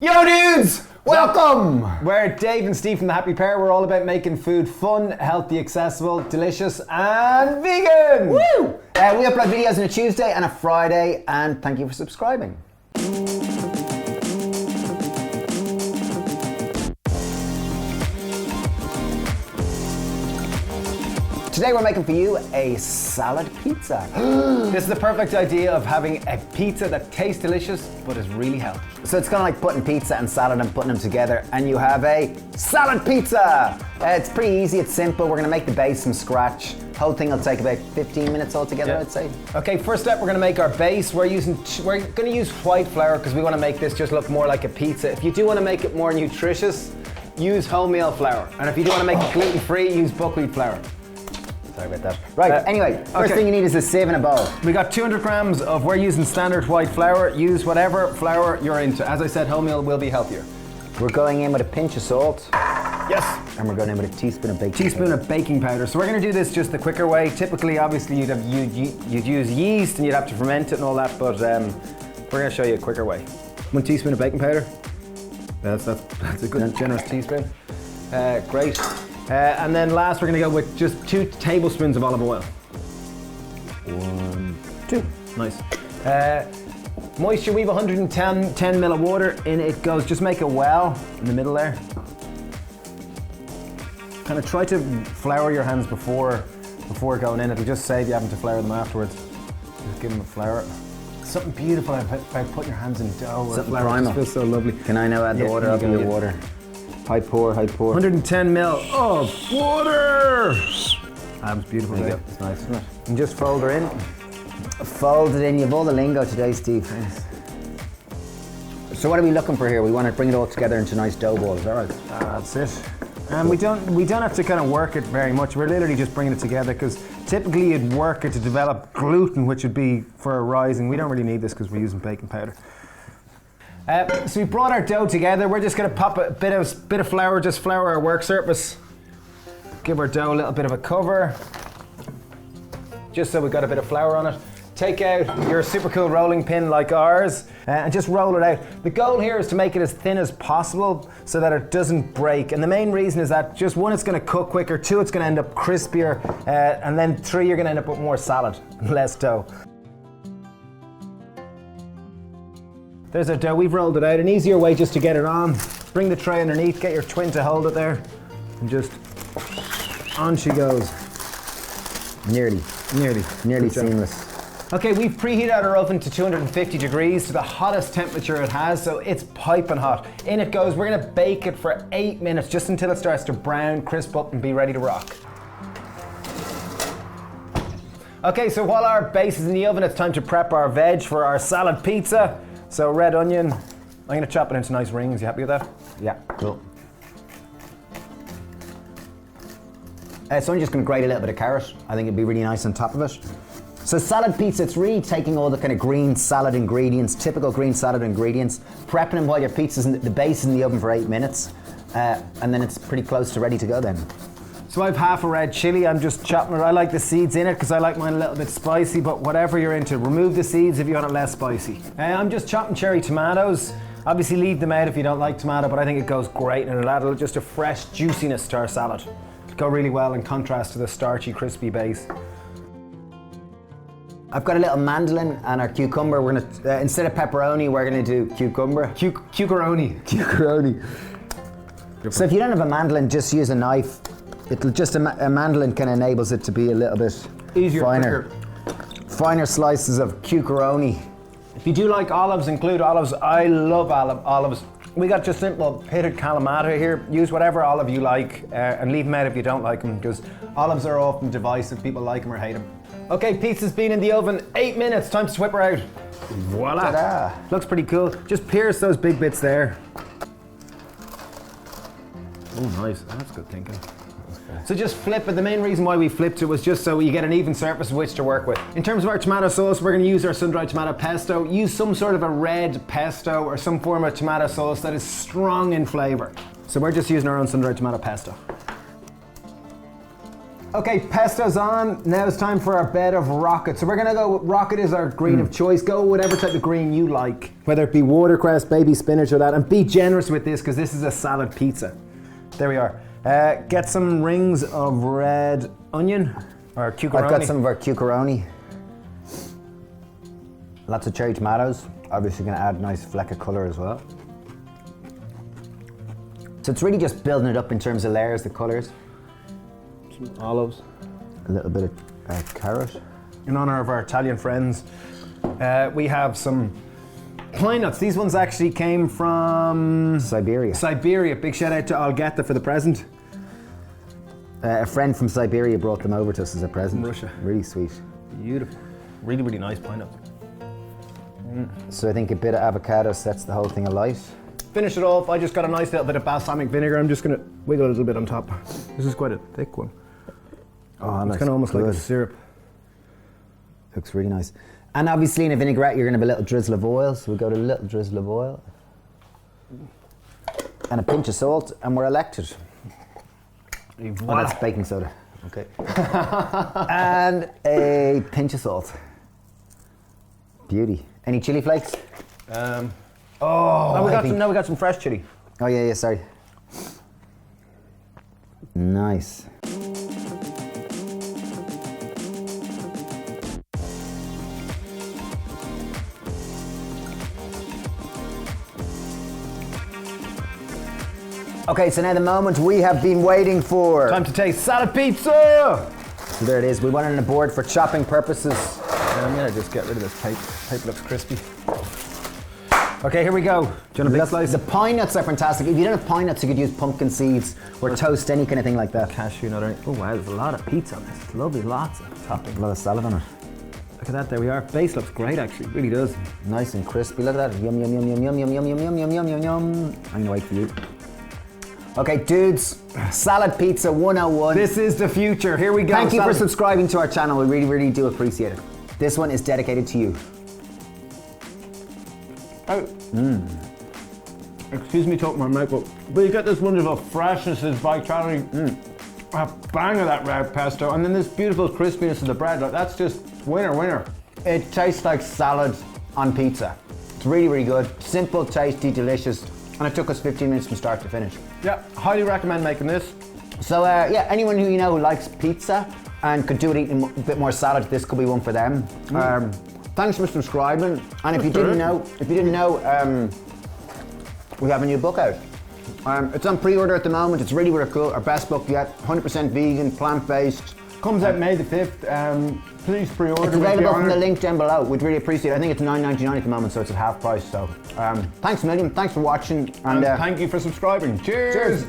Yo dudes! Welcome! We're Dave and Steve from the Happy Pear. We're all about making food fun, healthy, accessible, delicious and vegan! Woo! We upload videos on a Tuesday and a Friday, and thank you for subscribing. Today we're making for you a salad pizza. This is the perfect idea of having a pizza that tastes delicious but is really healthy. So it's kind of like putting pizza and salad and putting them together, and you have a salad pizza. It's pretty easy, it's simple. We're gonna make the base from scratch. Whole thing will take about 15 minutes altogether, I'd say. Okay, first step, we're gonna make our base. We're gonna use white flour because we wanna make this just look more like a pizza. If you do wanna make it more nutritious, use wholemeal flour. And if you do wanna make it gluten-free, use buckwheat flour. Sorry about that. Right, anyway, first thing you need is a sieve and a bowl. We got 200 grams of, we're using standard white flour. Use whatever flour you're into. As I said, wholemeal will be healthier. We're going in with a pinch of salt. Yes. And we're going in with a teaspoon of baking powder. Baking powder. So we're going to do this just the quicker way. Typically, obviously, you'd use yeast and you'd have to ferment it and all that, but we're going to show you a quicker way. 1 teaspoon of baking powder. That's a good generous teaspoon. Great. And then last, we're going to go with just 2 tablespoons of olive oil. 1, 2. Nice. Moisture, we have 110 mil of water in it goes. Just make a well in the middle there. Kind of try to flour your hands before going in. It'll just save you having to flour them afterwards. Just give them a flour. Something beautiful about putting your hands in dough or flour. It just feels so lovely. Can I now add the water? I'll give you water. High pour. 110 mil of water! That was beautiful. There you go. It's nice, isn't it? And just fold her in. Fold it in. You have all the lingo today, Steve. Nice. So what are we looking for here? We want to bring it all together into nice dough balls, all right? That's it. And we don't have to kind of work it very much. We're literally just bringing it together because typically you'd work it to develop gluten, which would be for a rising. We don't really need this because we're using baking powder. So we brought our dough together. We're just going to pop a bit of flour, just flour our work surface. Give our dough a little bit of a cover, just so we've got a bit of flour on it. Take out your super cool rolling pin like ours and just roll it out. The goal here is to make it as thin as possible so that it doesn't break. And the main reason is that just 1, it's going to cook quicker, 2, it's going to end up crispier, and then 3, you're going to end up with more salad, less dough. There's our dough, we've rolled it out. An easier way just to get it on, bring the tray underneath, get your twin to hold it there, and just on she goes. Nearly seamless. Okay, we've preheated our oven to 250 degrees to the hottest temperature it has, so it's piping hot. In it goes. We're gonna bake it for 8 minutes, just until it starts to brown, crisp up, and be ready to rock. Okay, so while our base is in the oven, it's time to prep our veg for our salad pizza. So red onion, I'm gonna chop it into nice rings. You happy with that? Yeah, cool. So I'm just gonna grate a little bit of carrot. I think it'd be really nice on top of it. So salad pizza, it's really taking all the kind of green salad ingredients, typical green salad ingredients, prepping them while your pizza's in the base in the oven for 8 minutes, and then it's pretty close to ready to go then. So I have half a red chili. I'm just chopping it. I like the seeds in it because I like mine a little bit spicy, but whatever you're into, remove the seeds if you want it less spicy. I'm just chopping cherry tomatoes. Obviously leave them out if you don't like tomato, but I think it goes great and it'll add just a fresh juiciness to our salad. It'll go really well in contrast to the starchy, crispy base. I've got a little mandolin and our cucumber. We're gonna, instead of pepperoni, we're gonna do cucumber. Cucaroni. So if you don't have a mandolin, just use a knife. It'll just, a mandolin kind of enables it to be a little bit easier, finer. quicker. Finer slices of cucaroni. If you do like olives, include olives. I love olives. We got just simple pitted Kalamata here. Use whatever olive you like and leave them out if you don't like them, because olives are often divisive. People like them or hate them. Okay, pizza's been in the oven 8 minutes. Time to whip her out. Voila. Ta-da. Looks pretty cool. Just pierce those big bits there. Oh, nice. That's good thinking. So just flip it. The main reason why we flipped it was just so you get an even surface with which to work with. In terms of our tomato sauce, we're going to use our sun-dried tomato pesto. Use some sort of a red pesto or some form of tomato sauce that is strong in flavour. So we're just using our own sun-dried tomato pesto. Okay, pesto's on. Now it's time for our bed of rocket. So we're gonna go, rocket is our green of choice. Go whatever type of green you like. Whether it be watercress, baby spinach or that. And be generous with this because this is a salad pizza. There we are. Get some rings of red onion or cucuroni. I've got some of our cucuroni. Lots of cherry tomatoes. Obviously gonna add a nice fleck of colour as well. So it's really just building it up in terms of layers, the colours. Some olives. A little bit of carrot. In honour of our Italian friends, we have some pine nuts. These ones actually came from Siberia. Siberia. Big shout out to Algeta for the present. A friend from Siberia brought them over to us as a present. From Russia. Really sweet. Beautiful. Really, really nice pine nuts. So I think a bit of avocado sets the whole thing alight. Finish it off. I just got a nice little bit of balsamic vinegar. I'm just going to wiggle a little bit on top. This is quite a thick one. Oh, It's kind of almost like a syrup. Looks really nice. And obviously in a vinaigrette you're going to have a little drizzle of oil, so we'll go to a little drizzle of oil. And a pinch of salt, and we're elected. Oh, that's baking soda. Okay. And a pinch of salt. Beauty. Any chili flakes? Now we got some fresh chili. Oh yeah, sorry. Nice. Okay, so now the moment we have been waiting for. Time to taste salad pizza! So there it is. We want it on the board for chopping purposes. I'm gonna just get rid of this paper. Paper looks crispy. Okay, here we go. Do you want a big slice? The pine nuts are fantastic. If you don't have pine nuts, you could use pumpkin seeds or toast, any kind of thing like that. Cashew nut. Oh wow, there's a lot of pizza on this. Lovely, lots of topping. A lot of salad on it. Look at that, there we are. Base looks great actually, it really does. Nice and crispy. Look at that. Yum, yum, yum, yum, yum, yum, yum, yum, yum, yum, yum, yum. I'm gonna wait for you. Okay, dudes, Salad Pizza 101. This is the future, here we go. Thank you for subscribing to our channel. We really, really do appreciate it. This one is dedicated to you. Excuse me talking my mouth, but you get this wonderful freshness, this vitality, a bang of that red pesto, and then this beautiful crispiness of the bread. Like, that's just winner, winner. It tastes like salad on pizza. It's really, really good. Simple, tasty, delicious. And it took us 15 minutes from start to finish. Yeah, highly recommend making this. So yeah, anyone who you know who likes pizza and could do it eating a bit more salad, this could be one for them. Thanks for subscribing. And if you didn't know, we have a new book out. It's on pre-order at the moment. It's really, really cool. Our best book yet. 100% vegan, plant-based. Comes out May the 5th. Please pre-order. It's available from the link down below. We'd really appreciate it. I think it's $9.99 at the moment, so it's at half price. So thanks a million. Thanks for watching. And thank you for subscribing. Cheers.